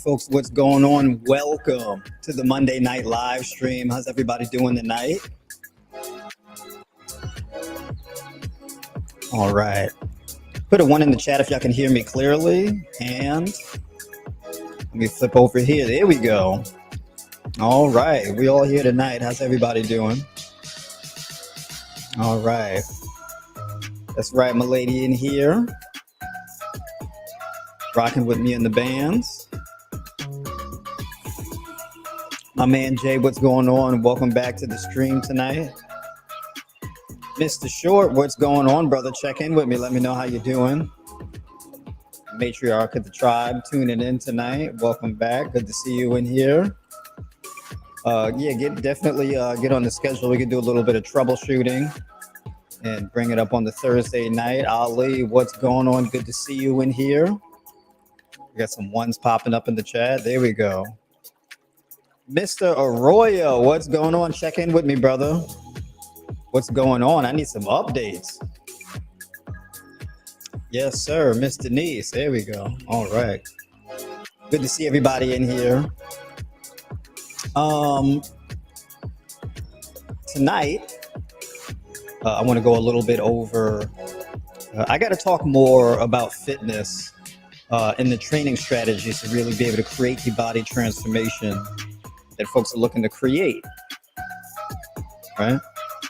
folks, what's going on? Welcome to the Monday night live stream. How's everybody doing tonight? All right. Put a 1 in the chat if y'all can hear me clearly. And let me flip over here. There we go. All right. We all here tonight. How's everybody doing? All right. That's right, my lady in here. Rocking with me in the bands. My man Jay, what's going on? Welcome back to the stream tonight. Mr. Short, what's going on, brother? Check in with me. Let me know how you're doing. Matriarch of the tribe tuning in tonight. Welcome back. Good to see you in here. Definitely get on the schedule. We can do a little bit of troubleshooting and bring it up on the Thursday night. Ali, what's going on? Good to see you in here. We got some ones popping up in the chat. There we go. Mr. Arroyo, what's going on? Check in with me, brother. What's going on? I need some updates. Yes, sir. Miss Denise. There we go. All right. Good to see everybody in here. Tonight, I want to go a little bit over. I got to talk more about fitness and the training strategies to really be able to create the body transformation that folks are looking to create. Right?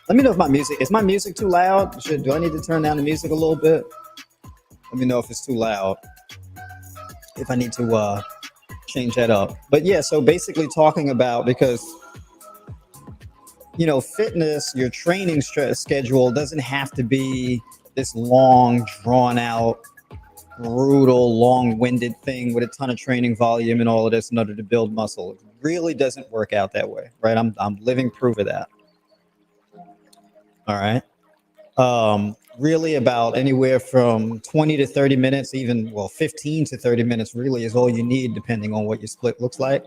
Let me know if is my music too loud? Do I need to turn down the music a little bit? Let me know if it's too loud. If I need to change that up. But yeah, so basically talking about, because fitness, your training schedule doesn't have to be this long, drawn out, brutal, long-winded thing with a ton of training volume and all of this in order to build muscle. It really doesn't work out that way, right? I'm living proof of that. All right. Really about anywhere from 20 to 30 minutes, 15 to 30 minutes really is all you need, depending on what your split looks like.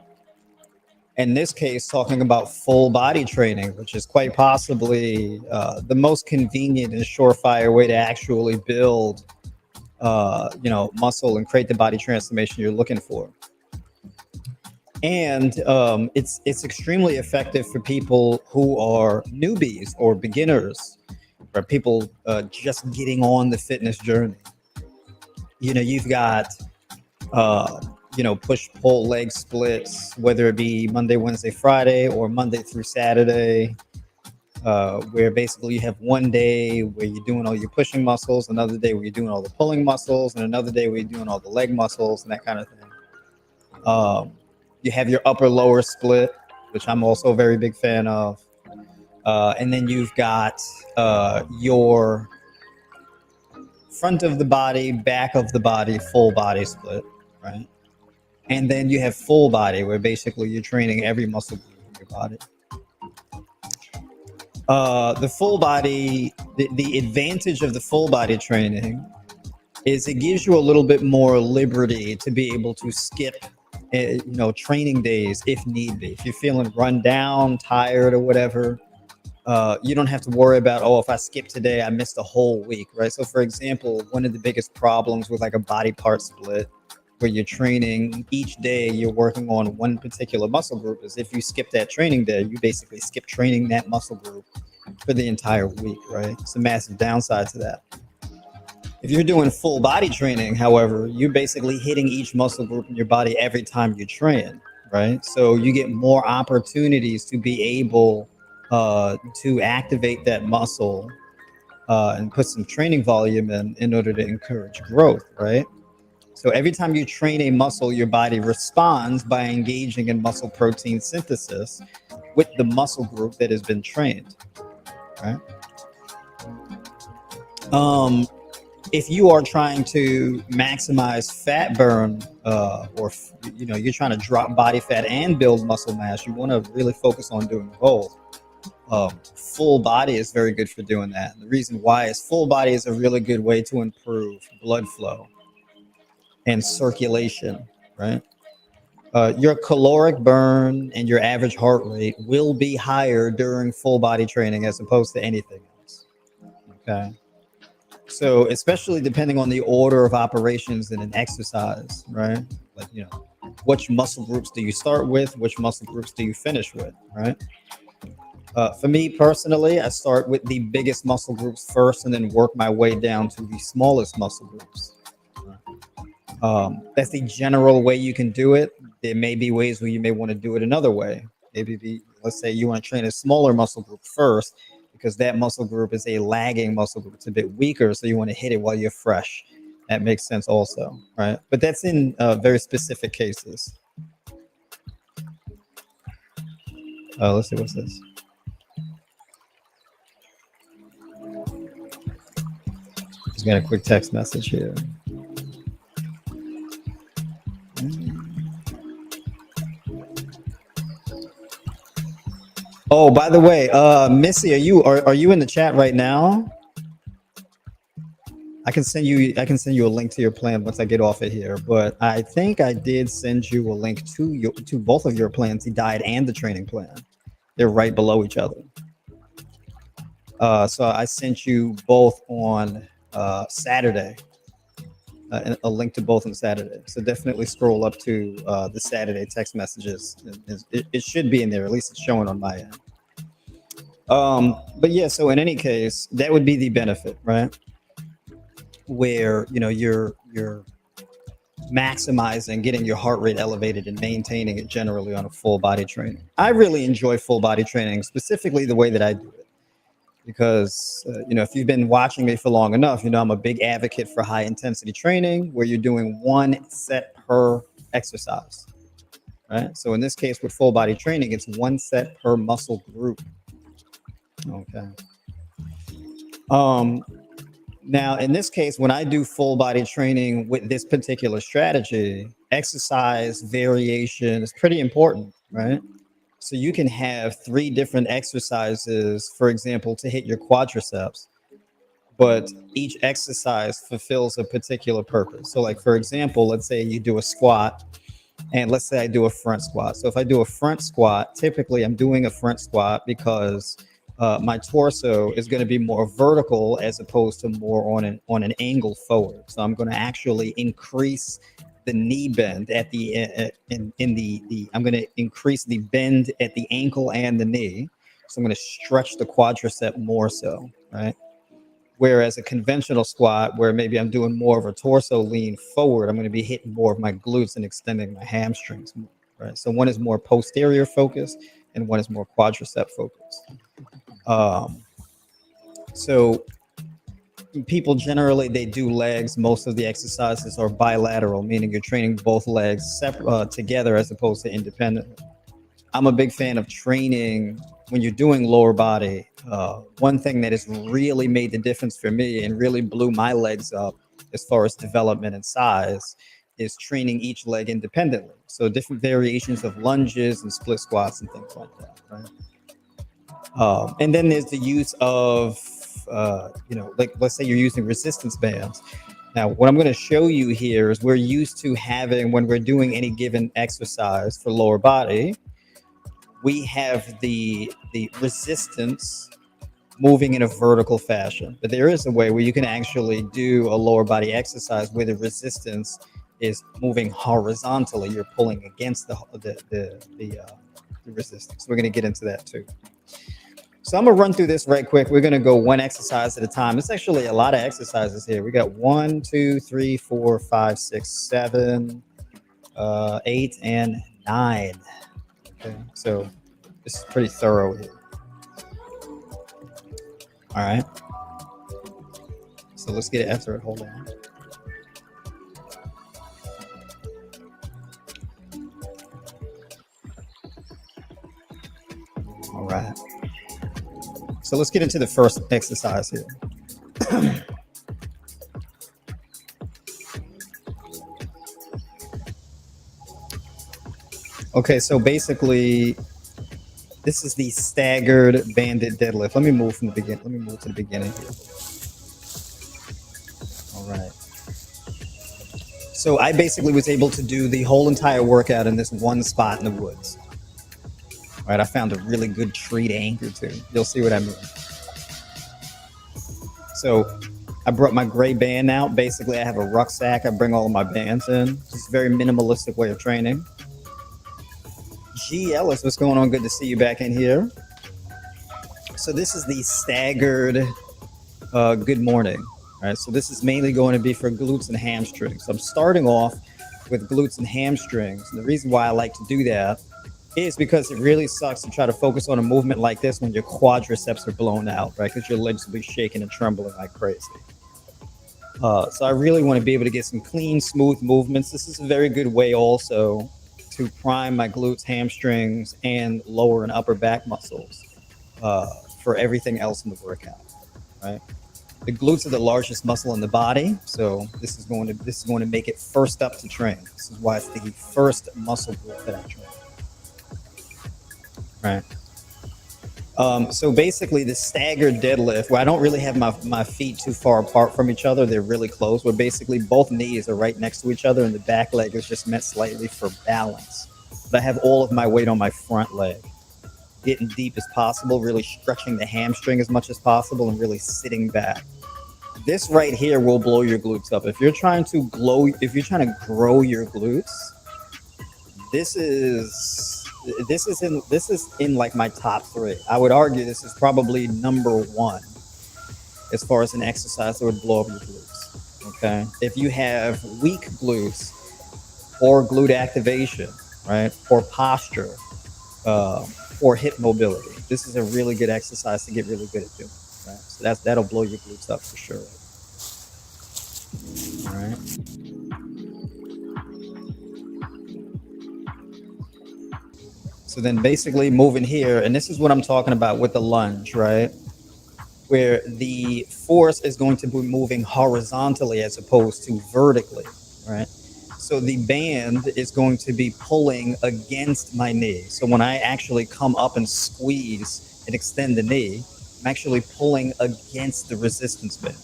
In this case, talking about full body training, which is quite possibly the most convenient and surefire way to actually build muscle and create the body transformation you're looking for. And it's extremely effective for people who are newbies or beginners, or people just getting on the fitness journey. You've got push-pull leg splits, whether it be Monday, Wednesday, Friday, or Monday through Saturday, where basically you have one day where you're doing all your pushing muscles, another day where you're doing all the pulling muscles, and another day where you're doing all the leg muscles and that kind of thing. You have your upper-lower split, which I'm also a very big fan of. And then you've got your front of the body, back of the body, full body split, right? And then you have full body, where basically you're training every muscle group in your body. The full body, the advantage of the full body training is it gives you a little bit more liberty to be able to skip training days if need be. If you're feeling run down, tired, or whatever, you don't have to worry about, if I skip today, I missed a whole week, right? So for example, one of the biggest problems with like a body part split, where you're training each day, you're working on one particular muscle group, is if you skip that training day, you basically skip training that muscle group for the entire week, right? It's a massive downside to that. If you're doing full body training, however, you're basically hitting each muscle group in your body every time you train, right? So you get more opportunities to be able to activate that muscle and put some training volume in order to encourage growth, right? So every time you train a muscle, your body responds by engaging in muscle protein synthesis with the muscle group that has been trained, right? If you are trying to maximize fat burn, or you're trying to drop body fat and build muscle mass, you want to really focus on doing both. Full body is very good for doing that. And the reason why is full body is a really good way to improve blood flow and circulation, right? Your caloric burn and your average heart rate will be higher during full body training as opposed to anything else, okay? So especially depending on the order of operations in an exercise, right? Like, which muscle groups do you start with, which muscle groups do you finish with, right? For me personally, I start with the biggest muscle groups first and then work my way down to the smallest muscle groups. That's the general way you can do it. There may be ways where you may want to do it another way. Let's say you want to train a smaller muscle group first because that muscle group is a lagging muscle group. It's a bit weaker, so you want to hit it while you're fresh. That makes sense also, right? But that's in very specific cases. Let's see, what's this? Just got a quick text message here. Oh, by the way, Missy, are you in the chat right now? I can send you a link to your plan once I get off of here. But I think I did send you a link to both of your plans, the diet and the training plan. They're right below each other. So I sent you both on Saturday. A link to both on Saturday. So definitely scroll up to the Saturday text messages. It should be in there. At least it's showing on my end. But yeah, so in any case, that would be the benefit, right? Where you're maximizing getting your heart rate elevated and maintaining it generally on a full body training. I really enjoy full body training, specifically the way that I do it. Because if you've been watching me for long enough, I'm a big advocate for high intensity training where you're doing one set per exercise, right? So in this case with full body training, it's one set per muscle group. Okay. Now in this case, when I do full body training with this particular strategy, exercise variation is pretty important, right? So you can have 3 different exercises, for example, to hit your quadriceps, but each exercise fulfills a particular purpose. So like, for example, let's say you do a squat and let's say I do a front squat. So if I do a front squat, typically I'm doing a front squat because my torso is going to be more vertical as opposed to more on an angle forward. So I'm going to actually increase the knee bend at the I'm going to increase the bend at the ankle and the knee. So I'm going to stretch the quadricep more so, right? Whereas a conventional squat, where maybe I'm doing more of a torso lean forward, I'm going to be hitting more of my glutes and extending my hamstrings more, right? So one is more posterior focused and one is more quadricep focused. So people generally, they do legs. Most of the exercises are bilateral, meaning you're training both legs together as opposed to independently. I'm a big fan of training when you're doing lower body. One thing that has really made the difference for me and really blew my legs up as far as development and size is training each leg independently. So different variations of lunges and split squats and things like that, right? And then there's the use of like let's say you're using resistance bands. Now, what I'm going to show you here is we're used to having, when we're doing any given exercise for lower body, we have the resistance moving in a vertical fashion. But there is a way where you can actually do a lower body exercise where the resistance is moving horizontally. You're pulling against the resistance. We're going to get into that too. So I'm gonna run through this right quick. We're gonna go one exercise at a time. It's actually a lot of exercises here. We got 1, 2, 3, 4, 5, 6, 7, 8, and 9. Okay, so this is pretty thorough here. All right. So let's get after it. Hold on. All right. So let's get into the first exercise here. Okay, so basically, this is the staggered banded deadlift. Let me move from the beginning. Let me move to the beginning here. All right. So I basically was able to do the whole entire workout in this one spot in the woods. All right, I found a really good tree to anchor to. You'll see what I mean. So I brought my gray band out. Basically, I have a rucksack. I bring all of my bands in. It's a very minimalistic way of training. G. Ellis, what's going on? Good to see you back in here. So this is the staggered good morning. All right, so this is mainly going to be for glutes and hamstrings. So I'm starting off with glutes and hamstrings. And the reason why I like to do that is because it really sucks to try to focus on a movement like this when your quadriceps are blown out, right? Because your legs will be shaking and trembling like crazy. So I really want to be able to get some clean, smooth movements. This is a very good way also to prime my glutes, hamstrings, and lower and upper back muscles for everything else in the workout, right? The glutes are the largest muscle in the body, so this is going to make it first up to train. This is why it's the first muscle group that I train. Right. So basically, the staggered deadlift, where I don't really have my feet too far apart from each other, they're really close, where basically both knees are right next to each other and the back leg is just meant slightly for balance. But I have all of my weight on my front leg, getting deep as possible, really stretching the hamstring as much as possible and really sitting back. This right here will blow your glutes up. If you're trying to grow your glutes, this is in like my top 3. I would argue this is probably number 1 as far as an exercise that would blow up your glutes. Okay, if you have weak glutes or glute activation, right, or posture, or hip mobility, this is a really good exercise to get really good at doing. Right, so that'll blow your glutes up for sure. All right. So then basically moving here, and this is what I'm talking about with the lunge, right? Where the force is going to be moving horizontally as opposed to vertically, right? So the band is going to be pulling against my knee. So when I actually come up and squeeze and extend the knee, I'm actually pulling against the resistance band.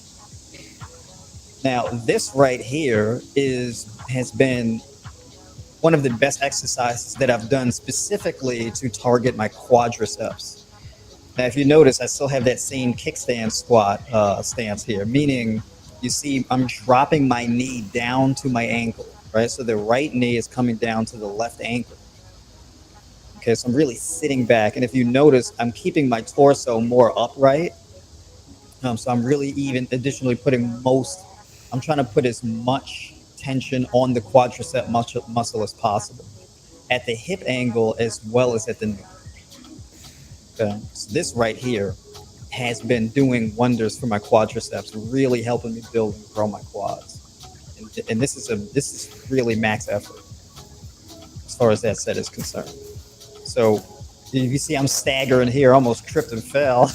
Now, this right here has been one of the best exercises that I've done specifically to target my quadriceps. Now, if you notice, I still have that same kickstand squat stance here, meaning you see I'm dropping my knee down to my ankle, right? So the right knee is coming down to the left ankle. Okay, so I'm really sitting back. And if you notice, I'm keeping my torso more upright. So I'm really even additionally I'm trying to put as much tension on the quadricep muscle as possible at the hip angle as well as at the knee. Okay. So this right here has been doing wonders for my quadriceps, really helping me build and grow my quads. And this is really max effort as far as that set is concerned. So you see I'm staggering here, almost tripped and fell.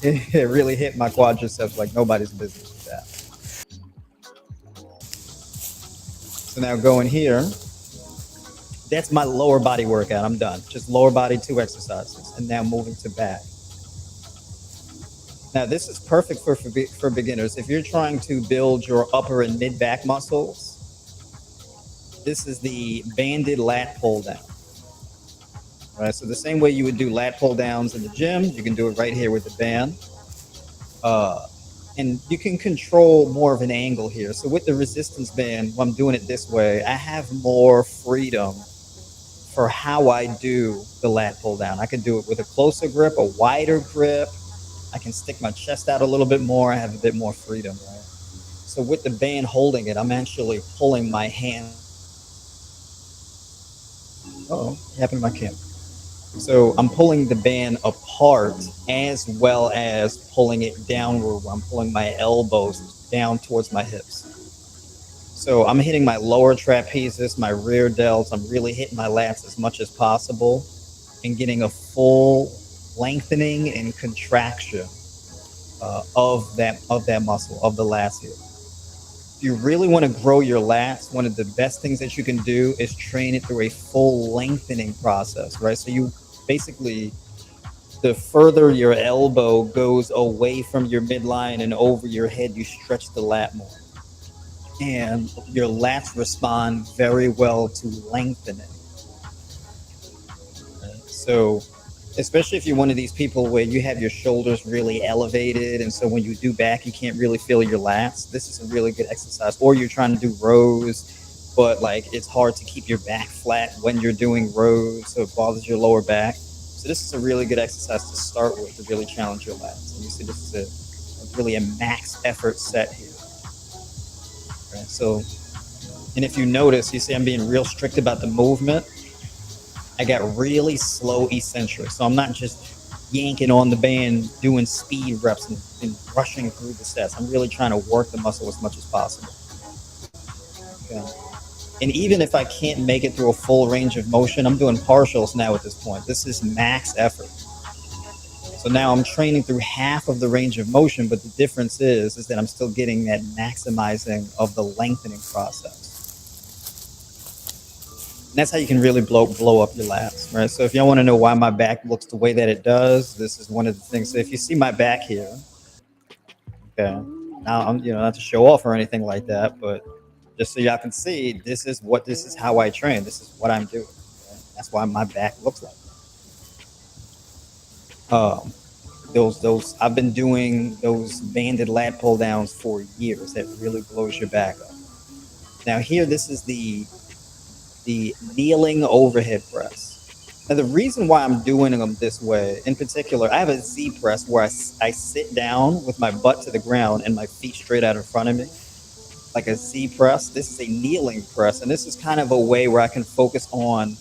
It really hit my quadriceps like nobody's business with that. So now going here, that's my lower body workout. I'm done. Just lower body 2 exercises. And now moving to back. Now this is perfect for beginners. If you're trying to build your upper and mid back muscles, this is the banded lat pull down. All right, so the same way you would do lat pull downs in the gym, you can do it right here with the band. And you can control more of an angle here. So with the resistance band, when I'm doing it this way, I have more freedom for how I do the lat pull down. I can do it with a closer grip, a wider grip. I can stick my chest out a little bit more. I have a bit more freedom, right? So with the band holding it, I'm actually pulling my hand. Oh, what happened to my camera? So I'm pulling the band apart as well as pulling it downward. I'm pulling my elbows down towards my hips. So I'm hitting my lower trapezius, my rear delts. I'm really hitting my lats as much as possible and getting a full lengthening and contraction of that muscle, of the lats here. If you really want to grow your lats, one of the best things that you can do is train it through a full lengthening process, right? So you basically, the further your elbow goes away from your midline and over your head, you stretch the lat more. And your lats respond very well to lengthening. So especially if you're one of these people where you have your shoulders really elevated, and so when you do back, you can't really feel your lats. This is a really good exercise. Or you're trying to do rows, but like it's hard to keep your back flat when you're doing rows, so it bothers your lower back. So this is a really good exercise to start with to really challenge your lats. And you see, this is a really a max effort set here. Right? So, and if you notice, you see I'm being real strict about the movement. I got really slow eccentric. So I'm not just yanking on the band, doing speed reps and rushing through the sets. I'm really trying to work the muscle as much as possible. Okay. And even if I can't make it through a full range of motion, I'm doing partials now at this point. This is max effort. So now I'm training through half of the range of motion, but the difference is that I'm still getting that maximizing of the lengthening process. And that's how you can really blow up your lats, right? So if y'all want to know why my back looks the way that it does, this is one of the things. So if you see my back here, okay, now I'm, not to show off or anything like that, but just so y'all can see, this is how I train. This is what I'm doing. Right? That's why my back looks like that. Those I've been doing those banded lat pull downs for years. That really blows your back up. Now here, this is the kneeling overhead press. Now the reason why I'm doing them this way, in particular, I have a Z press where I sit down with my butt to the ground and my feet straight out in front of me, like a Z press. This is a kneeling press, and this is kind of a way where I can focus on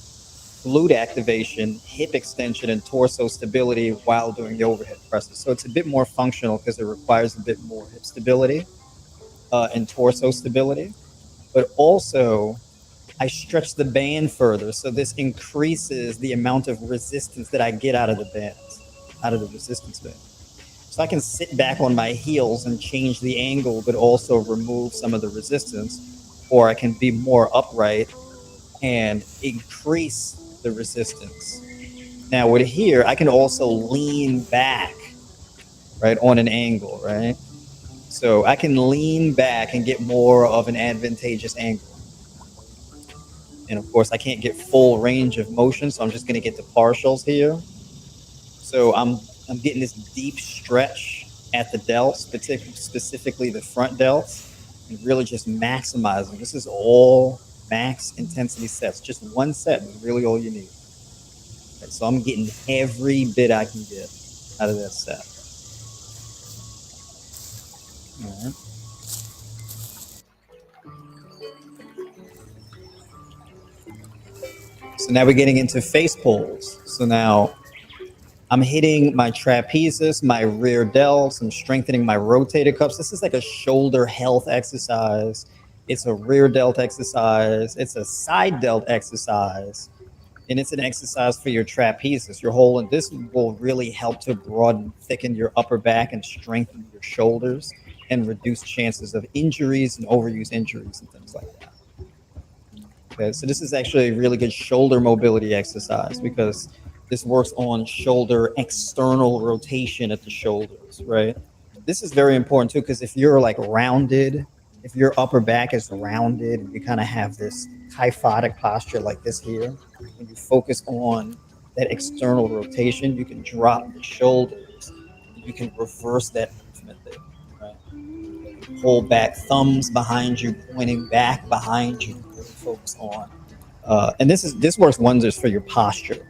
glute activation, hip extension, and torso stability while doing the overhead presses. So it's a bit more functional because it requires a bit more hip stability and torso stability, but also I stretch the band further. So this increases the amount of resistance that I get out of the bands, out of the resistance band. So I can sit back on my heels and change the angle, but also remove some of the resistance, or I can be more upright and increase the resistance. Now with here, I can also lean back, right, on an angle, right? So I can lean back and get more of an advantageous angle. And of course, I can't get full range of motion, so I'm just going to get the partials here. So I'm getting this deep stretch at the delts, specifically the front delts, and really just maximizing. This is all max intensity sets. Just one set is really all you need. Okay, so I'm getting every bit I can get out of that set. All right. So now we're getting into face pulls. So now I'm hitting my trapezius, my rear delts. I'm strengthening my rotator cuffs. This is like a shoulder health exercise. It's a rear delt exercise. It's a side delt exercise. And it's an exercise for your trapezius, your whole. And this will really help to broaden, thicken your upper back and strengthen your shoulders and reduce chances of injuries and overuse injuries and things like that. Okay, so this is actually a really good shoulder mobility exercise because this works on shoulder external rotation at the shoulders, right? This is very important too because if you're like rounded, if your upper back is rounded, you kind of have this kyphotic posture like this here. When you focus on that external rotation, you can drop the shoulders. You can reverse that movement there, right? Pull back, thumbs behind you, pointing back behind you. Really focus on, and this works wonders for your posture.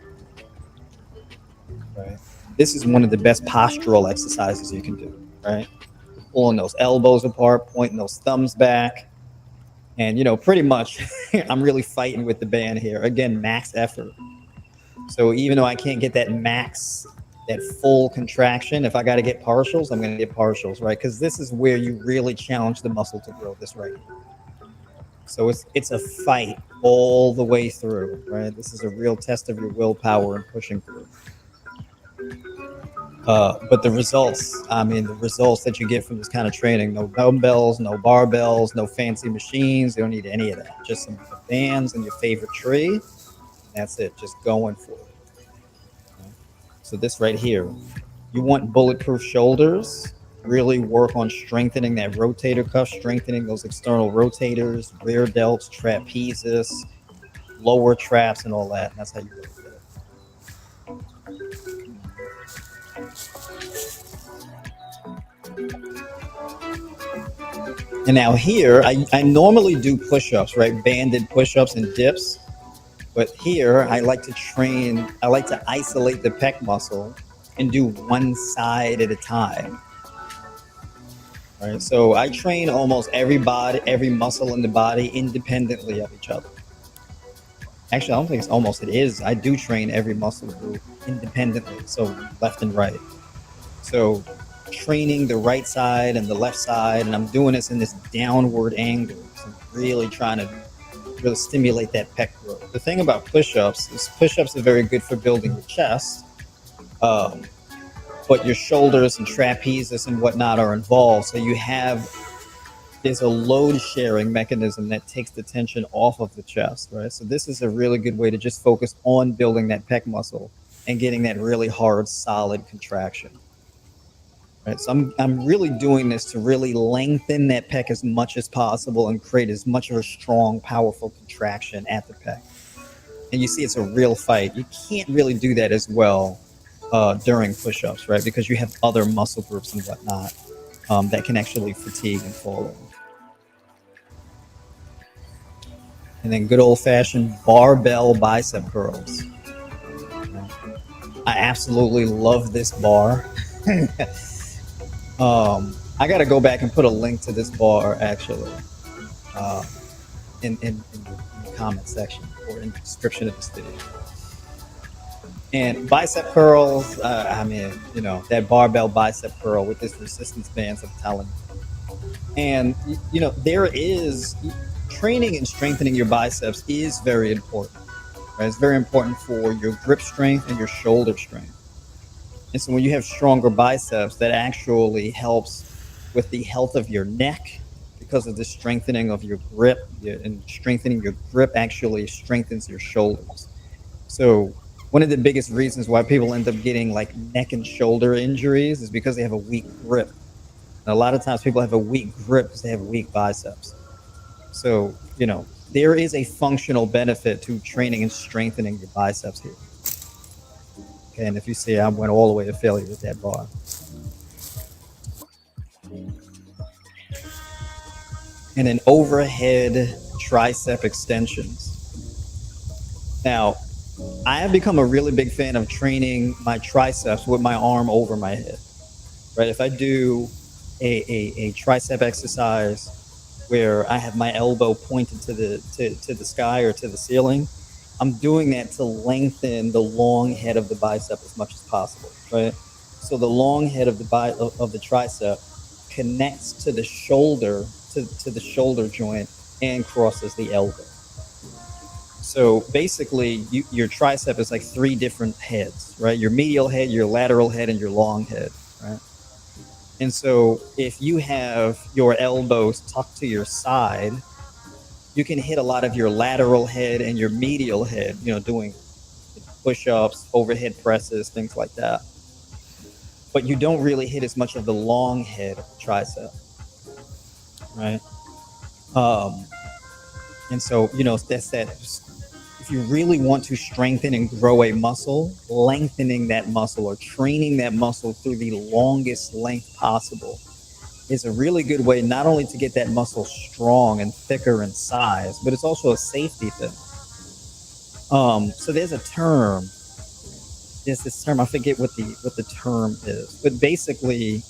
Right. This is one of the best postural exercises you can do. Right. Pulling those elbows apart, pointing those thumbs back, and pretty much, I'm really fighting with the band here. Again, max effort. So even though I can't get that full contraction, if I got to get partials, I'm going to get partials, right? Because this is where you really challenge the muscle to grow. This right here. So it's a fight all the way through, right? This is a real test of your willpower and pushing through. But the results that you get from this kind of training, no dumbbells, no barbells, no fancy machines. You don't need any of that. Just some bands and your favorite tree. That's it. Just going for it. So this right here, you want bulletproof shoulders. Really work on strengthening that rotator cuff, strengthening those external rotators, rear delts, trapezius, lower traps, and all that. And that's how you really get it. And now here, I normally do push-ups, right? Banded push-ups and dips. But here, I like to isolate the pec muscle and do one side at a time. Right. So I train almost every muscle in the body independently of each other. Actually, I don't think it's almost, it is. I do train every muscle group independently. So left and right. So training the right side and the left side, and I'm doing this in this downward angle. So I'm really trying to really stimulate that pec growth. The thing about push-ups is push-ups are very good for building your chest, um, but your shoulders and trapezius and whatnot are involved. So there's a load sharing mechanism that takes the tension off of the chest, right? So this is a really good way to just focus on building that pec muscle and getting that really hard, solid contraction. Right. So I'm really doing this to really lengthen that pec as much as possible and create as much of a strong, powerful contraction at the pec. And you see, it's a real fight. You can't really do that as well during push-ups, right? Because you have other muscle groups and whatnot that can actually fatigue and fall over. And then good old-fashioned barbell bicep curls. I absolutely love this bar. I got to go back and put a link to this bar actually uh, in the comment section or in the description of this video. And bicep curls, I mean, that barbell bicep curl with this resistance bands, I'm telling you. And, there is training and strengthening your biceps is very important. Right? It's very important for your grip strength and your shoulder strength. And so when you have stronger biceps, that actually helps with the health of your neck because of the strengthening of your grip. And strengthening your grip actually strengthens your shoulders. So one of the biggest reasons why people end up getting like neck and shoulder injuries is because they have a weak grip. And a lot of times people have a weak grip because they have weak biceps. So, there is a functional benefit to training and strengthening your biceps here. Okay, and if you see, I went all the way to failure with that bar. And then overhead tricep extensions. Now, I have become a really big fan of training my triceps with my arm over my head. Right? If I do a tricep exercise where I have my elbow pointed to the sky or to the ceiling, I'm doing that to lengthen the long head of the bicep as much as possible, right? So the long head of the tricep connects to the shoulder to the shoulder joint and crosses the elbow. So basically, your tricep is like three different heads, right? Your medial head, your lateral head, and your long head, right? And so if you have your elbows tucked to your side, you can hit a lot of your lateral head and your medial head, doing push-ups, overhead presses, things like that. But you don't really hit as much of the long head of the tricep, right? And so, that's that. If you really want to strengthen and grow a muscle, lengthening that muscle or training that muscle through the longest length possible is a really good way not only to get that muscle strong and thicker in size, but it's also a safety thing. So there's a term. There's this term, I forget what the term is, but basically,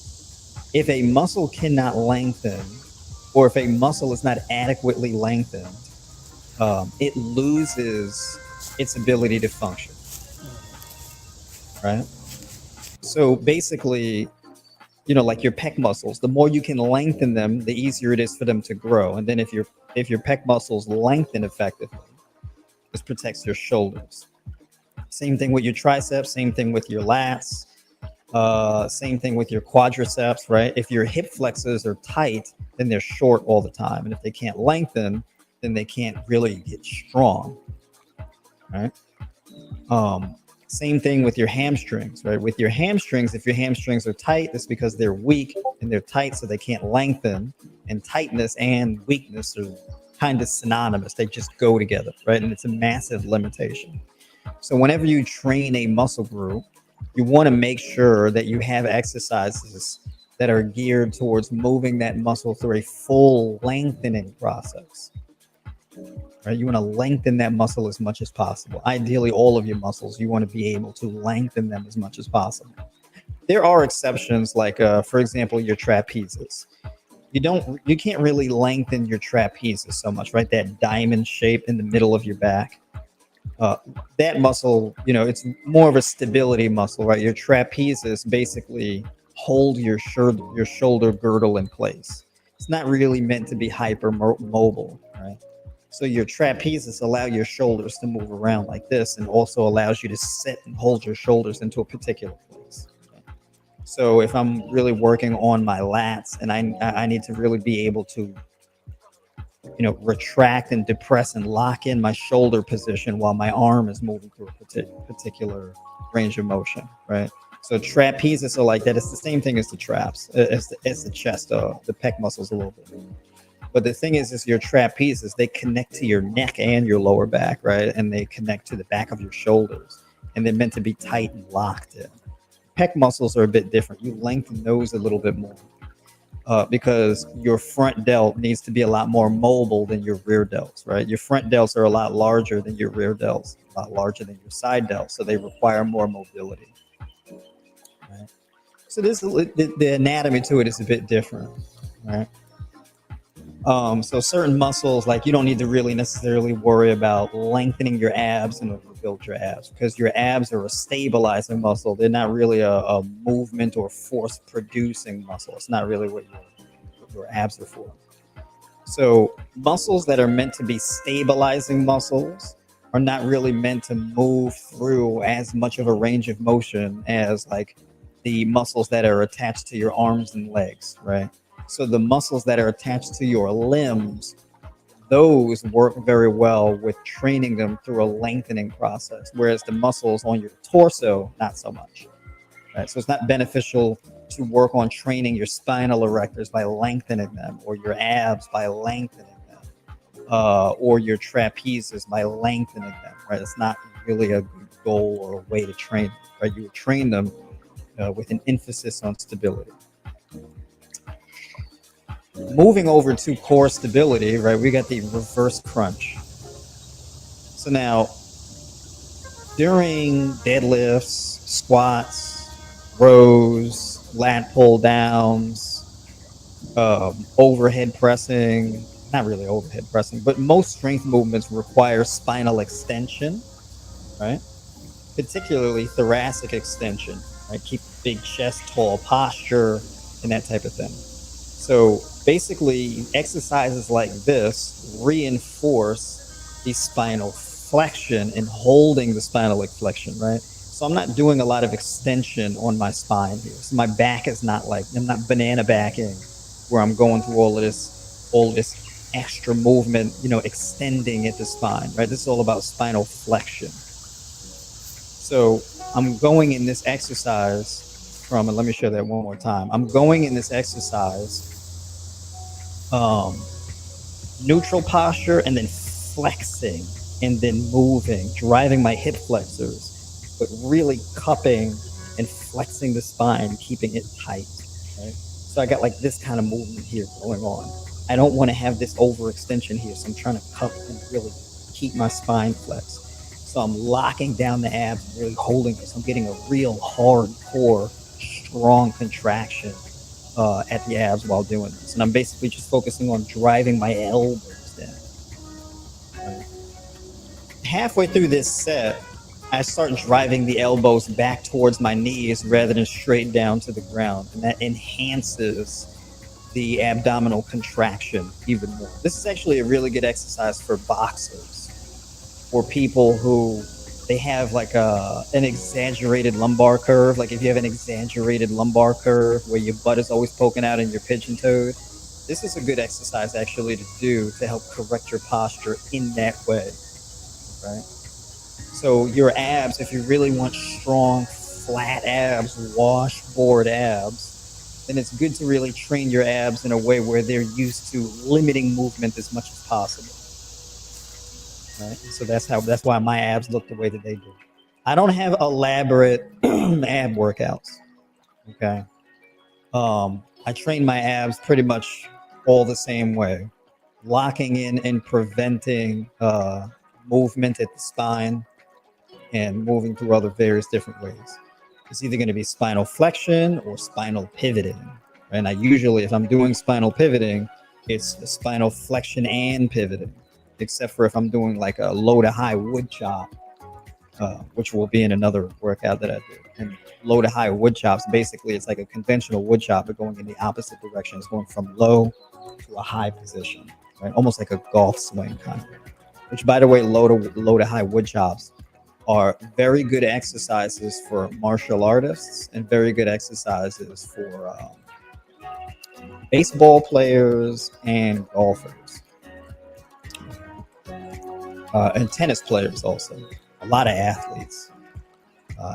if a muscle cannot lengthen, or if a muscle is not adequately lengthened, it loses its ability to function. Right? So basically, like your pec muscles, the more you can lengthen them, the easier it is for them to grow. And then if your pec muscles lengthen effectively, this protects your shoulders. Same thing with your triceps, same thing with your lats, same thing with your quadriceps, right? If your hip flexors are tight, then they're short all the time. And if they can't lengthen, then they can't really get strong, right? Same thing with your hamstrings, right? With your hamstrings, if your hamstrings are tight, that's because they're weak and they're tight, so they can't lengthen. And tightness and weakness are kind of synonymous. They just go together, right? And it's a massive limitation. So whenever you train a muscle group, you want to make sure that you have exercises that are geared towards moving that muscle through a full lengthening process. Right? You want to lengthen that muscle as much as possible. Ideally, all of your muscles, you want to be able to lengthen them as much as possible. There are exceptions, like for example, your trapezes. You can't really lengthen your trapezes so much, right? That diamond shape in the middle of your back. Uh, that muscle, it's more of a stability muscle, right? Your trapezes basically hold your shoulder girdle in place. It's not really meant to be hyper mobile, right? So your trapezes allow your shoulders to move around like this, and also allows you to sit and hold your shoulders into a particular place. So if I'm really working on my lats, and I need to really be able to retract and depress and lock in my shoulder position while my arm is moving through a particular range of motion, right? So trapezes are like that. It's the same thing as the traps, as the chest, the pec muscles a little bit. But the thing is your trapezes, they connect to your neck and your lower back, right? And they connect to the back of your shoulders, and they're meant to be tight and locked in. Pec muscles are a bit different. You lengthen those a little bit more. Because your front delt needs to be a lot more mobile than your rear delts, right? Your front delts are a lot larger than your rear delts, a lot larger than your side delts, so they require more mobility. Right? So the anatomy to it is a bit different, right? So certain muscles, like you don't need to really necessarily worry about lengthening your abs in order to build your abs, because your abs are a stabilizing muscle. They're not really a movement or force producing muscle. It's not really what your abs are for. So muscles that are meant to be stabilizing muscles are not really meant to move through as much of a range of motion as like the muscles that are attached to your arms and legs, right? So the muscles that are attached to your limbs, those work very well with training them through a lengthening process, whereas the muscles on your torso, not so much. Right? So it's not beneficial to work on training your spinal erectors by lengthening them, or your abs by lengthening them, or your trapezes by lengthening them. Right? It's not really a good goal or a way to train them. Right? You would train them with an emphasis on stability. Moving over to core stability, right? We got the reverse crunch. So now, during deadlifts, squats, rows, lat pull downs, overhead pressing, not really overhead pressing, but most strength movements require spinal extension, right? Particularly thoracic extension, right? Keep big chest, tall posture, and that type of thing. So basically, exercises like this reinforce the spinal flexion and holding the spinal flexion, right? So I'm not doing a lot of extension on my spine here. So my back is not like, I'm not banana backing where I'm going through all this extra movement, extending at the spine, right? This is all about spinal flexion. So I'm going in this exercise and let me show that one more time. I'm going in this exercise neutral posture, and then flexing, and then moving, driving my hip flexors, but really cupping and flexing the spine, keeping it tight. Right? So I got like this kind of movement here going on. I don't want to have this overextension here, so I'm trying to cup and really keep my spine flexed. So I'm locking down the abs, really holding this. I'm getting a real hard core, strong contraction at the abs while doing this. And I'm basically just focusing on driving my elbows down. Right? Halfway through this set, I start driving the elbows back towards my knees rather than straight down to the ground. And that enhances the abdominal contraction even more. This is actually a really good exercise for boxers, for people who they have like an exaggerated lumbar curve. Like if you have an exaggerated lumbar curve where your butt is always poking out and you're pigeon toed, this is a good exercise actually to do to help correct your posture in that way, right? So your abs, if you really want strong, flat abs, washboard abs, then it's good to really train your abs in a way where they're used to limiting movement as much as possible. Right? So that's why my abs look the way that they do. I don't have elaborate ab workouts. Okay. I train my abs pretty much all the same way, locking in and preventing movement at the spine and moving through other various different ways. It's either going to be spinal flexion or spinal pivoting. And I usually, if I'm doing spinal pivoting, it's the spinal flexion and pivoting, except for if I'm doing like a low to high wood chop, which will be in another workout that I do. And low to high wood chops, basically, it's like a conventional wood chop, but going in the opposite direction. It's going from low to a high position, right? Almost like a golf swing kind of. Which, by the way, low to high wood chops are very good exercises for martial artists and very good exercises for baseball players and golfers and tennis players also. A lot of athletes,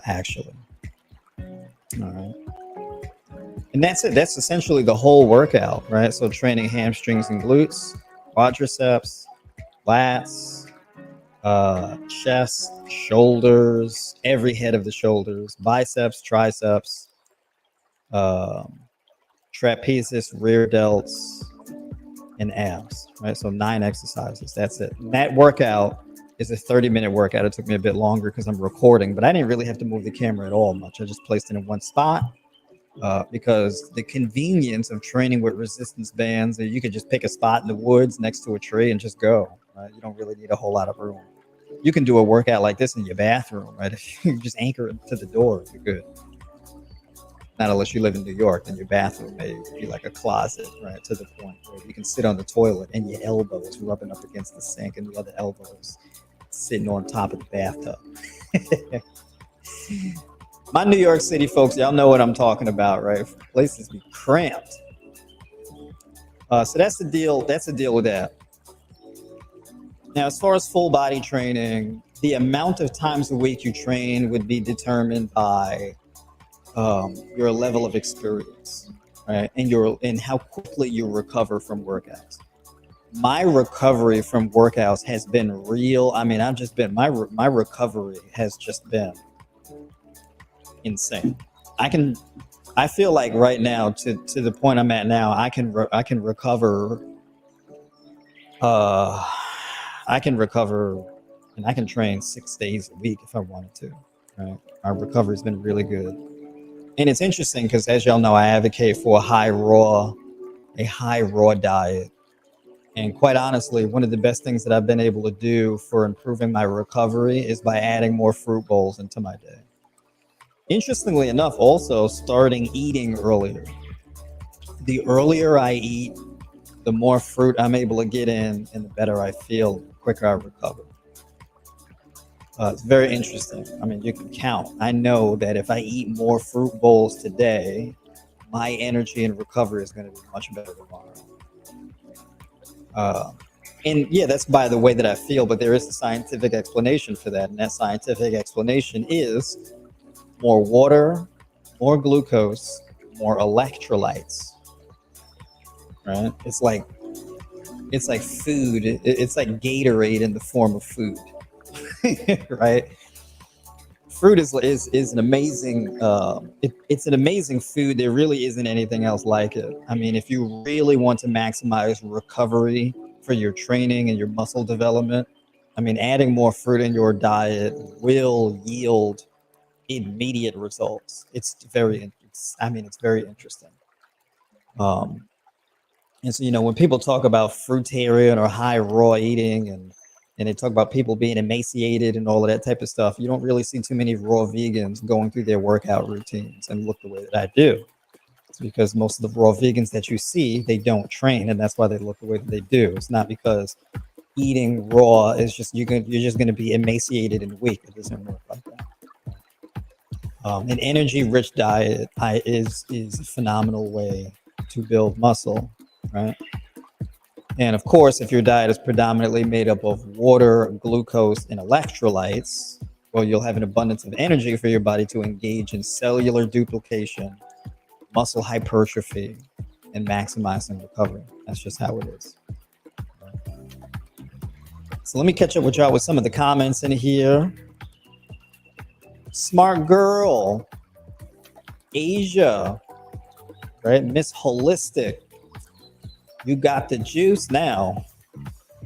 actually. All right. And that's it. That's essentially the whole workout, right? So training hamstrings and glutes, quadriceps, lats, chest, shoulders, every head of the shoulders, biceps, triceps, trapezius, rear delts, and abs, right? So 9 exercises. That's it. And that workout is a 30-minute workout. It took me a bit longer because I'm recording, but I didn't really have to move the camera at all much. I just placed it in one spot because the convenience of training with resistance bands, you could just pick a spot in the woods next to a tree and just go. Right? You don't really need a whole lot of room. You can do a workout like this in your bathroom, right? If you just anchor it to the door, you're good. Not unless you live in New York, then your bathroom may be like a closet, right? To the point where you can sit on the toilet and your elbows rubbing up against the sink and the other elbows sitting on top of the bathtub. My New York City folks, y'all know what I'm talking about, right? Places be cramped. So that's the deal. That's the deal with that. Now, as far as full body training, the amount of times a week you train would be determined by your level of experience, right? And how quickly you recover from workouts. My recovery from workouts has been real. I mean, my recovery has just been insane. I feel like right now, to the point I'm at now, I can recover. I can recover, and I can train 6 days a week if I wanted to. Right? Our recovery has been really good. And it's interesting because, as y'all know, I advocate for a high raw diet. And quite honestly, one of the best things that I've been able to do for improving my recovery is by adding more fruit bowls into my day. Interestingly enough, also starting eating earlier. The earlier I eat, the more fruit I'm able to get in, and the better I feel, the quicker I recover. It's very interesting. I mean, you can count. I know that if I eat more fruit bowls today, my energy and recovery is going to be much better tomorrow. And yeah, that's by the way that I feel, but there is a scientific explanation for that. And that scientific explanation is more water, more glucose, more electrolytes. Right? It's like food. It's like Gatorade in the form of food. Right? Fruit is an amazing it's an amazing food. There really isn't anything else like it. I mean, if you really want to maximize recovery for your training and your muscle development, I mean, adding more fruit in your diet will yield immediate results. It's very interesting. And so, when people talk about fruitarian or high raw eating and they talk about people being emaciated and all of that type of stuff, you don't really see too many raw vegans going through their workout routines and look the way that I do. It's because most of the raw vegans that you see, they don't train, and that's why they look the way that they do. It's not because eating raw is just you're just going to be emaciated and weak. It doesn't work like that. An energy-rich diet is a phenomenal way to build muscle, right? And of course, if your diet is predominantly made up of water, glucose, and electrolytes, well, you'll have an abundance of energy for your body to engage in cellular duplication, muscle hypertrophy, and maximizing recovery. That's just how it is. So let me catch up with y'all with some of the comments in here. Smart girl, Asia, right? Miss Holistic, you got the juice now.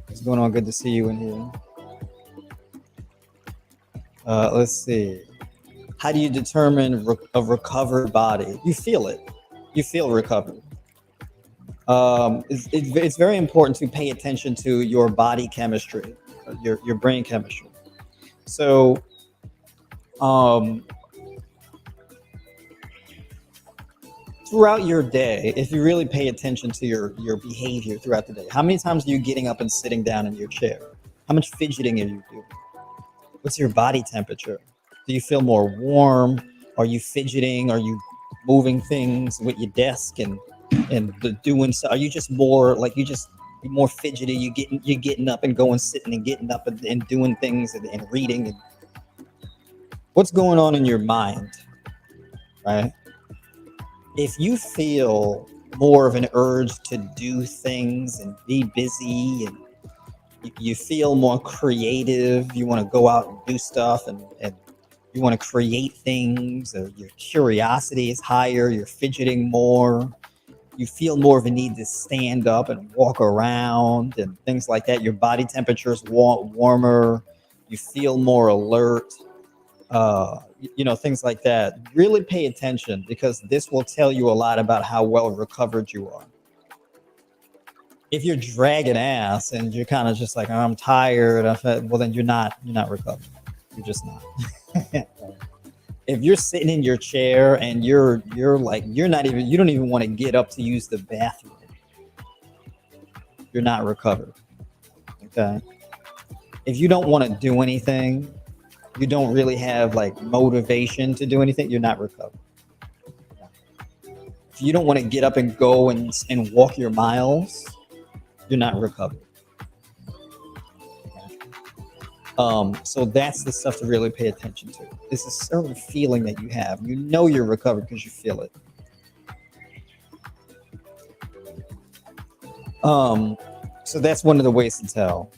What's going on? Good to see you in here. Let's see. How do you determine a recovered body? You feel it. You feel recovered. It's very important to pay attention to your body chemistry, your brain chemistry. So, um, throughout your day, if you really pay attention to your behavior throughout the day, how many times are you getting up and sitting down in your chair? How much fidgeting are you doing? What's your body temperature? Do you feel more warm? Are you fidgeting? Are you moving things with your desk and doing so? Are you just more like you're more fidgety? You're getting up and going, sitting and getting up and doing things and reading. And what's going on in your mind, right? If you feel more of an urge to do things and be busy and you feel more creative, you want to go out and do stuff and you want to create things, or your curiosity is higher, you're fidgeting more, you feel more of a need to stand up and walk around and things like that, your body temperature is warmer, you feel more alert, things like that. Really pay attention, because this will tell you a lot about how well recovered you are. If you're dragging ass and you're kind of just like, oh, I'm tired, well, then you're not recovered. You're just not. If you're sitting in your chair and you don't even want to get up to use the bathroom, you're not recovered. Okay. If you don't want to do anything, you don't really have like motivation to do anything, you're not recovered. If you don't want to get up and go and walk your miles, you're not recovered. So that's the stuff to really pay attention to. It's a certain feeling that you have. You know you're recovered because you feel it. So that's one of the ways to tell.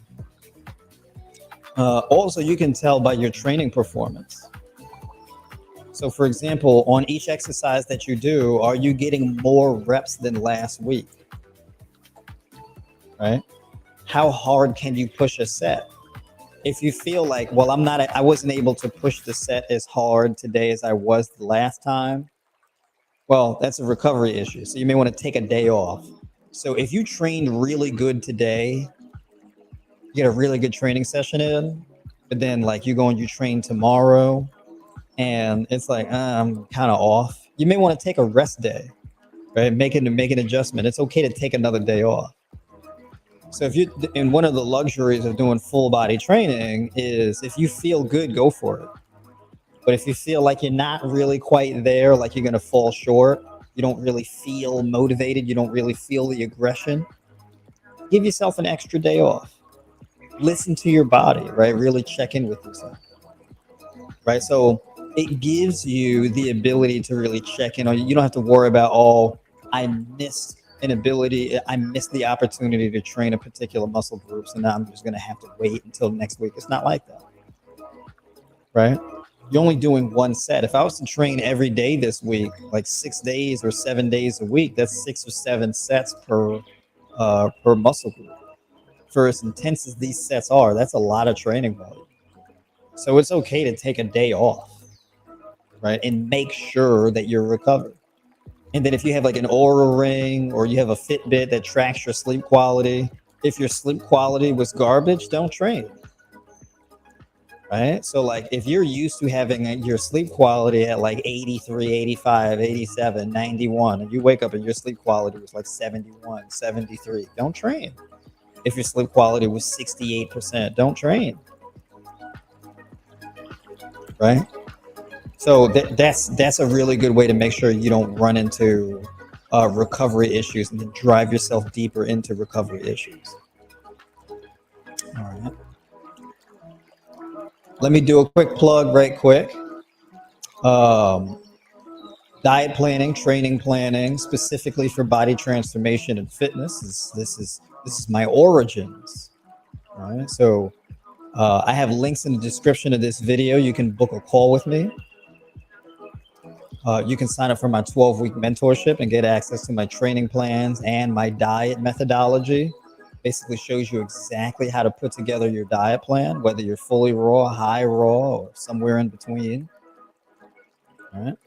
Also, you can tell by your training performance. So, for example, on each exercise that you do, are you getting more reps than last week? Right? How hard can you push a set? If you feel like, well, I wasn't able to push the set as hard today as I was the last time, well, that's a recovery issue. So you may want to take a day off. So if you trained really good today, you get a really good training session in, but then like you train tomorrow and it's like, I'm kind of off. You may want to take a rest day, right? Make an adjustment. It's okay to take another day off. So and one of the luxuries of doing full body training is if you feel good, go for it. But if you feel like you're not really quite there, like you're going to fall short, you don't really feel motivated, you don't really feel the aggression, give yourself an extra day off. Listen to your body, right? Really check in with yourself, right? So it gives you the ability to really check in on you. You don't have to worry about, I missed the opportunity to train a particular muscle group, so now I'm just going to have to wait until next week. It's not like that, right? You're only doing one set. If I was to train every day this week, like 6 days or 7 days a week, that's 6 or 7 sets per muscle group. For as intense as these sets are, that's a lot of training volume. So it's okay to take a day off, right? And make sure that you're recovered. And then if you have like an Oura Ring or you have a Fitbit that tracks your sleep quality, if your sleep quality was garbage, don't train. Right? So like if you're used to having your sleep quality at like 83, 85, 87, 91, and you wake up and your sleep quality was like 71, 73, don't train. If your sleep quality was 68%, don't train. Right? So that's a really good way to make sure you don't run into recovery issues and then drive yourself deeper into recovery issues. All right. Let me do a quick plug right quick. Diet planning, training planning, specifically for body transformation and fitness. This is my origins. All right. So I have links in the description of this video. You can book a call with me. You can sign up for my 12-week mentorship and get access to my training plans and my diet methodology. Basically shows you exactly how to put together your diet plan, whether you're fully raw, high raw, or somewhere in between. All right.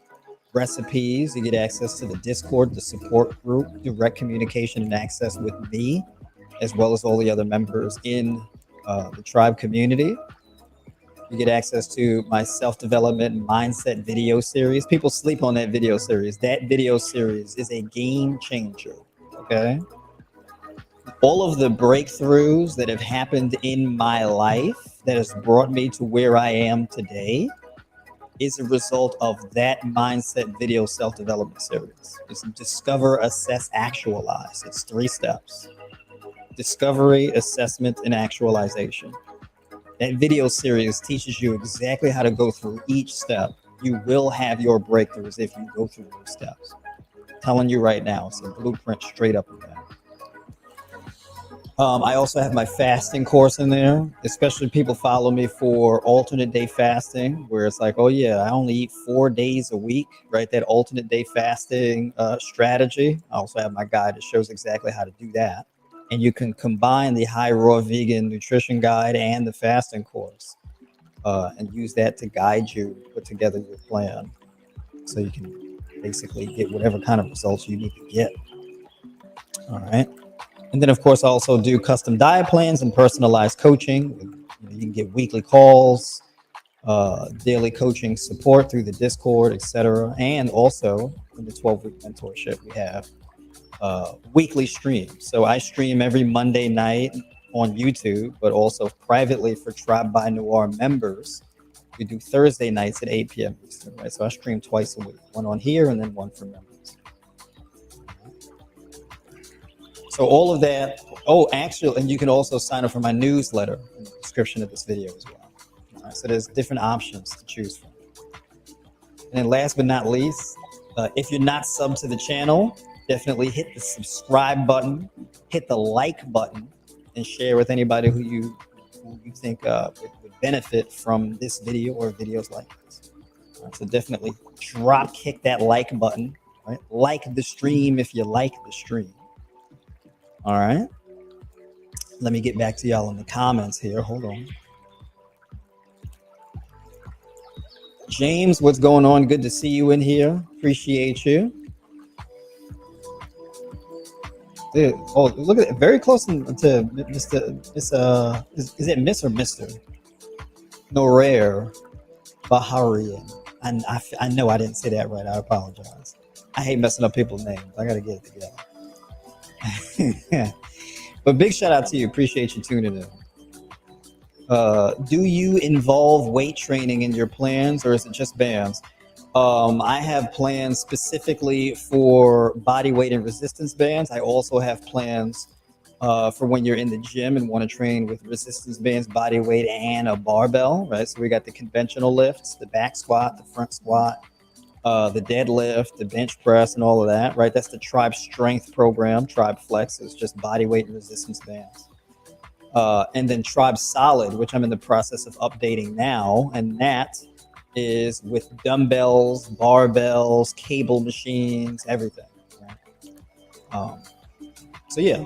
Recipes, you get access to the Discord, the support group, direct communication and access with me, as well as all the other members in the tribe community. You get access to my self-development mindset video series. People sleep on that video series. That video series is a game changer. Okay. All of the breakthroughs that have happened in my life that has brought me to where I am today is a result of that mindset video self-development series. It's discover, assess, actualize. It's 3 steps: discovery, assessment, and actualization. That video series teaches you exactly how to go through each step. You will have your breakthroughs if you go through those steps. I'm telling you right now, it's a blueprint straight up and down. I also have my fasting course in there, especially people follow me for alternate day fasting, where it's like, oh yeah, I only eat 4 days a week, right? That alternate day fasting strategy. I also have my guide that shows exactly how to do that. And you can combine the high raw vegan nutrition guide and the fasting course and use that to guide you, put together your plan so you can basically get whatever kind of results you need to get. All right. And then, of course, I also do custom diet plans and personalized coaching. You can get weekly calls, daily coaching support through the Discord, etc. And also in the 12-week mentorship, we have weekly streams. So I stream every Monday night on YouTube, but also privately for Tribe by Noir members. We do Thursday nights at 8 p.m. Eastern, right? So I stream twice a week, one on here and then one for members. So all of that. Oh, actually, and you can also sign up for my newsletter in the description of this video as well. All right, so there's different options to choose from. And then last but not least, if you're not subbed to the channel, definitely hit the subscribe button, hit the like button, and share with anybody who you think would benefit from this video or videos like this. Right, so definitely drop kick that like button, right? Like the stream if you like the stream. All right. Let me get back to y'all in the comments here. Hold on. James, what's going on? Good to see you in here. Appreciate you. Dude, oh, look at it. Very close to Mr. Is it Miss or Mr.? No, Rare Baharian. And I know I didn't say that right. I apologize. I hate messing up people's names. I got to get it together. But big shout out to you. Appreciate you tuning in. Do you involve weight training in your plans, or is it just bands? I have plans specifically for body weight and resistance bands. I also have plans for when you're in the gym and want to train with resistance bands, body weight, and a barbell, right? So we got the conventional lifts, the back squat, the front squat, the deadlift, the bench press, and all of that, right? That's the Tribe Strength program. Tribe Flex is just body weight and resistance bands. And then Tribe Solid, which I'm in the process of updating now, and that is with dumbbells, barbells, cable machines, everything. Right? So yeah.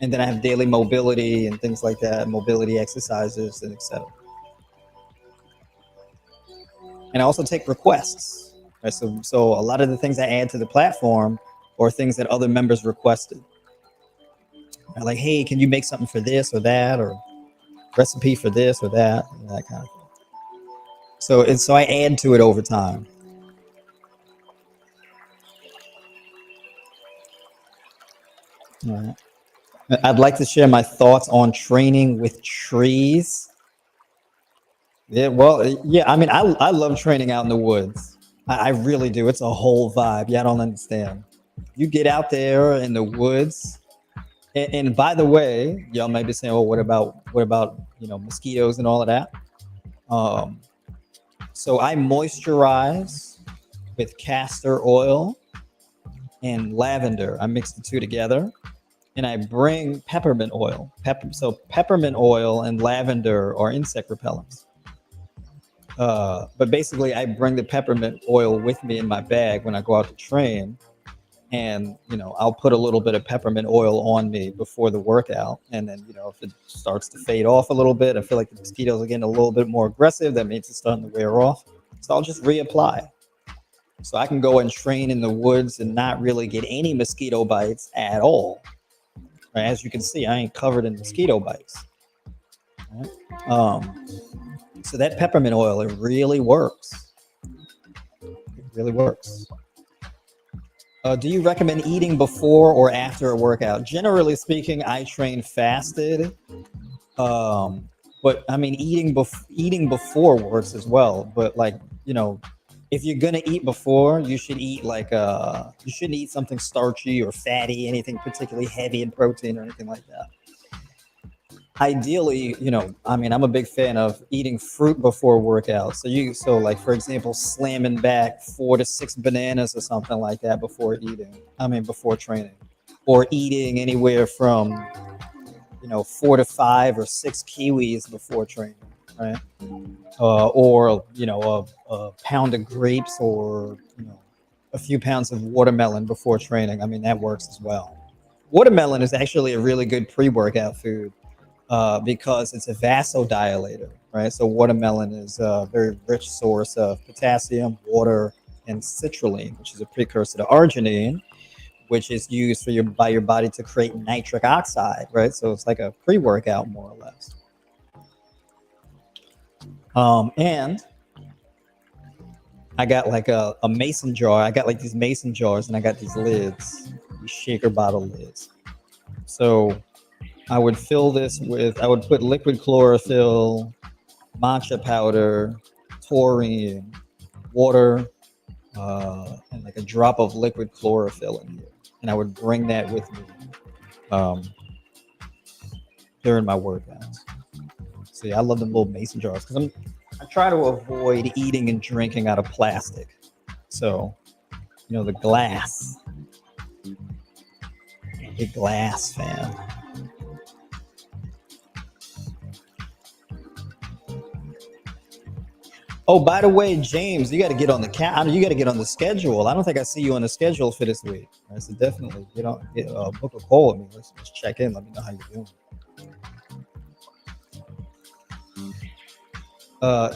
And then I have daily mobility and things like that, mobility exercises and etc. And I also take requests. Right? So a lot of the things I add to the platform are things that other members requested. Right? Like, hey, can you make something for this or that, or recipe for this or that, and that kind of thing. So I add to it over time. All right. I'd like to share my thoughts on training with trees. Yeah, well, yeah, I mean, I love training out in the woods. I really do. It's a whole vibe. Yeah, I don't understand. You get out there in the woods, and by the way, y'all may be saying, "Oh, what about mosquitoes and all of that?" So I moisturize with castor oil and lavender. I mix the two together, and I bring peppermint oil. So peppermint oil and lavender are insect repellents. But basically, I bring the peppermint oil with me in my bag when I go out to train, and I'll put a little bit of peppermint oil on me before the workout, and then if it starts to fade off a little bit, I feel like the mosquitoes are getting a little bit more aggressive. That means it's starting to wear off, so I'll just reapply. So I can go and train in the woods and not really get any mosquito bites at all. Right? As you can see, I ain't covered in mosquito bites. Right? So that peppermint oil, it really works. It really works. Do you recommend eating before or after a workout? Generally speaking, I train fasted. But I mean, eating before works as well. But like, if you're gonna eat before, you should eat you shouldn't eat something starchy or fatty, anything particularly heavy in protein or anything like that. Ideally, I mean, I'm a big fan of eating fruit before workout. So like, for example, slamming back 4 to 6 bananas or something like that before training, or eating anywhere from 4 to 5 or 6 kiwis before training, right? Or a pound of grapes, or a few pounds of watermelon before training. I mean, that works as well. Watermelon is actually a really good pre-workout food, because it's a vasodilator, right? So watermelon is a very rich source of potassium, water, and citrulline, which is a precursor to arginine, which is used by your body to create nitric oxide, right? So it's like a pre-workout, more or less. And I got like a mason jar. I got like these mason jars, and I got these lids, these shaker bottle lids. So I would I would put liquid chlorophyll, matcha powder, taurine, water, and like a drop of liquid chlorophyll in here. And I would bring that with me during my workouts. So yeah, I love the little mason jars because I try to avoid eating and drinking out of plastic. So, the glass. Big glass fan. Oh, by the way, James, you got to get on you got to get on the schedule. I don't think I see you on the schedule for this week. Right, so definitely book a call with me. Let's check in. Let me know how you're doing.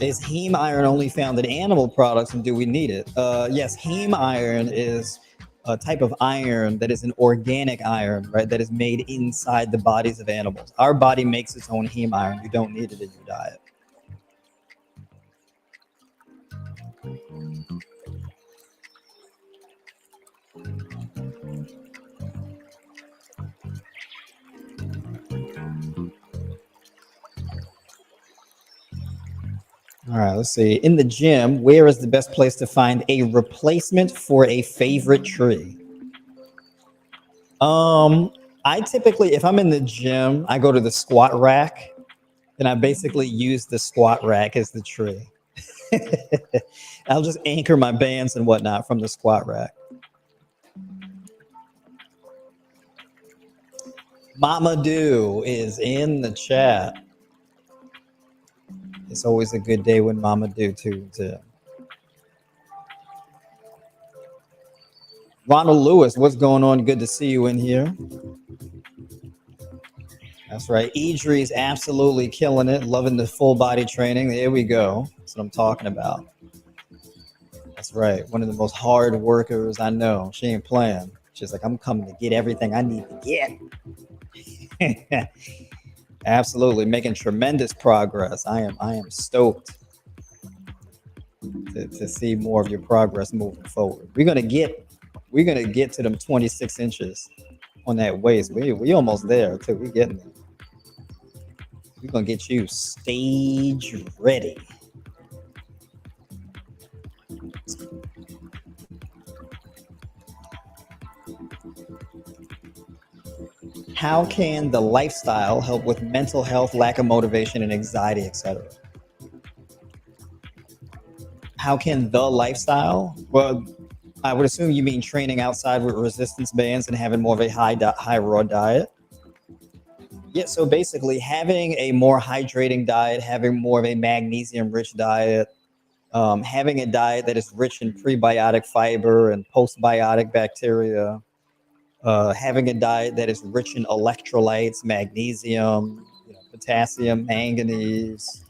Is heme iron only found in animal products, and do we need it? Yes, heme iron is a type of iron that is an organic iron, right? That is made inside the bodies of animals. Our body makes its own heme iron. You don't need it in your diet. All right, let's see. In the gym, where is the best place to find a replacement for a favorite tree? I typically, if I'm in the gym, I go to the squat rack, and I basically use the squat rack as the tree. I'll just anchor my bands and whatnot from the squat rack. Mama Do is in the chat. It's always a good day when Mama Do tunes in. Ronald Lewis, what's going on? Good to see you in here. That's right. Idri's absolutely killing it, loving the full body training. There we go. That's what I'm talking about. That's right. One of the most hard workers I know. She ain't playing. She's like, I'm coming to get everything I need to get. Absolutely, making tremendous progress. I am stoked to see more of your progress moving forward. We're gonna get to them 26 inches on that waist. We almost there too. We getting there. We're gonna get you stage ready. How can the lifestyle help with mental health, lack of motivation, and anxiety, etc.? How can the lifestyle? Well, I would assume you mean training outside with resistance bands and having more of a high raw diet. Yeah, so basically having a more hydrating diet, having more of a magnesium rich diet, Having a diet that is rich in prebiotic fiber and postbiotic bacteria, having a diet that is rich in electrolytes, magnesium, potassium, manganese,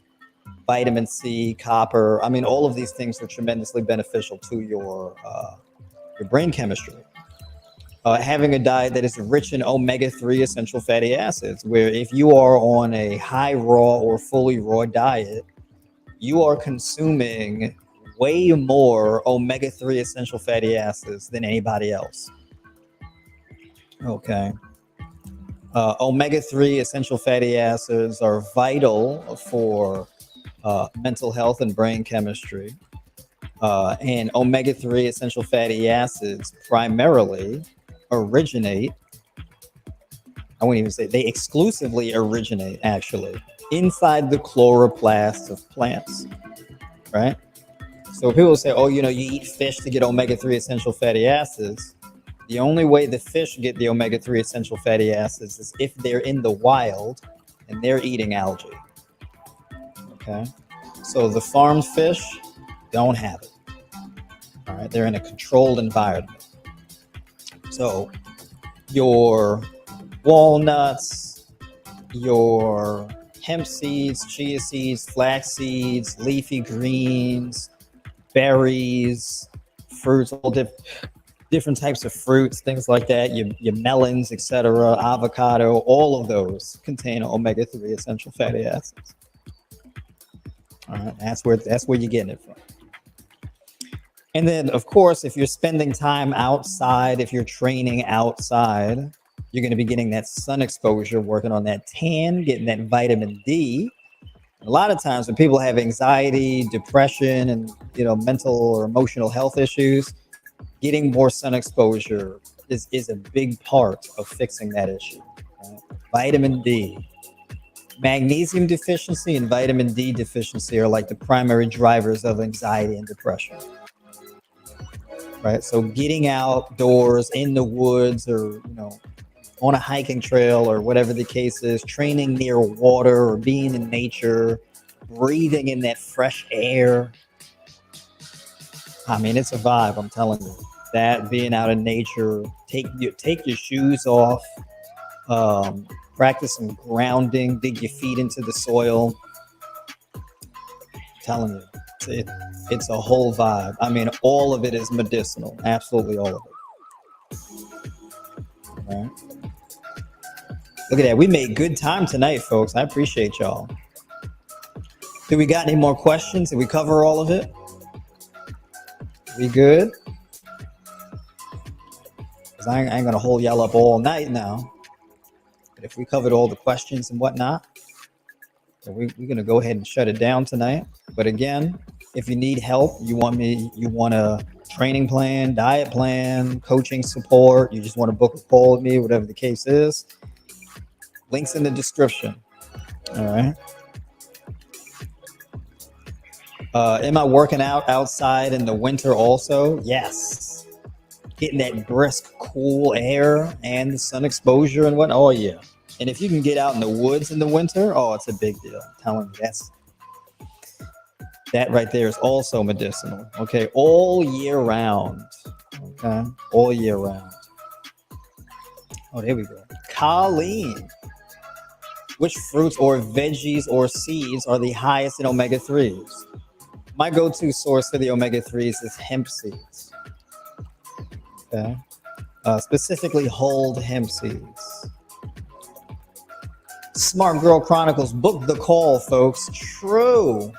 vitamin C, copper. I mean, all of these things are tremendously beneficial to your brain chemistry. Having a diet that is rich in omega-3 essential fatty acids, where if you are on a high raw or fully raw diet, you are consuming way more omega-3 essential fatty acids than anybody else. Okay. Omega-3 essential fatty acids are vital for mental health and brain chemistry. And omega-3 essential fatty acids primarily originate, I wouldn't even say, they exclusively originate actually inside the chloroplasts of plants, right? So people say, oh, you eat fish to get omega-3 essential fatty acids. The only way the fish get the omega-3 essential fatty acids is if they're in the wild and they're eating algae. Okay. So the farmed fish don't have it. All right. They're in a controlled environment. So your walnuts, your hemp seeds, chia seeds, flax seeds, leafy greens, berries, fruits, all different types of fruits, things like that, your melons, etc., avocado, all of those contain omega-3 essential fatty acids. All right, that's where you're getting it from. And then, of course, if you're spending time outside, if you're training outside, you're going to be getting that sun exposure, working on that tan, getting that vitamin D. A lot of times when people have anxiety, depression, and mental or emotional health issues, getting more sun exposure is a big part of fixing that issue. Right? Vitamin D. Magnesium deficiency and vitamin D deficiency are like the primary drivers of anxiety and depression. Right? So getting outdoors in the woods or, on a hiking trail or whatever the case is, training near water or being in nature, breathing in that fresh air. I mean, it's a vibe, I'm telling you. That being out in nature, take your shoes off, practice some grounding, dig your feet into the soil. I'm telling you, it's a whole vibe. I mean, all of it is medicinal, absolutely all of it. All right. Look at that. We made good time tonight, folks. I appreciate y'all. Do we got any more questions? Did we cover all of it? We good? Because I ain't going to hold y'all up all night now. But if we covered all the questions and whatnot, so we're going to go ahead and shut it down tonight. But again, if you need help, you want a training plan, diet plan, coaching support, you just want to book a call with me, whatever the case is, links in the description. All right. Am I working out outside in the winter also? Yes. Getting that brisk, cool air and the sun exposure and what? Oh, yeah. And if you can get out in the woods in the winter, oh, it's a big deal. I'm telling you, that right there is also medicinal. Okay. All year round. Okay. All year round. Oh, there we go. Colleen. Which fruits or veggies or seeds are the highest in omega-3s? My go-to source for the omega-3s is hemp seeds. Okay. Specifically hulled hemp seeds. Smart Girl Chronicles, book the call, folks. True.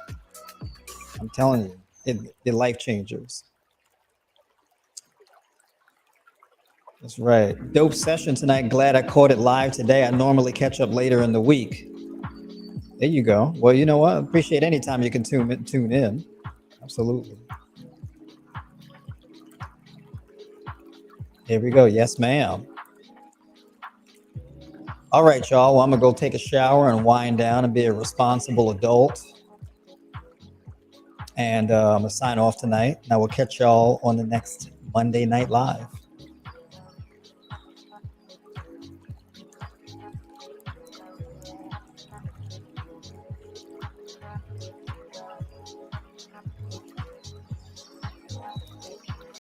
I'm telling you, they're life changers. That's right. Dope session tonight. Glad I caught it live today. I normally catch up later in the week. There you go. Well, you know what? I appreciate any time you can tune in. Absolutely. Here we go. Yes, ma'am. All right, y'all. Well, I'm going to go take a shower and wind down and be a responsible adult. And I'm going to sign off tonight. And I will catch y'all on the next Monday Night Live.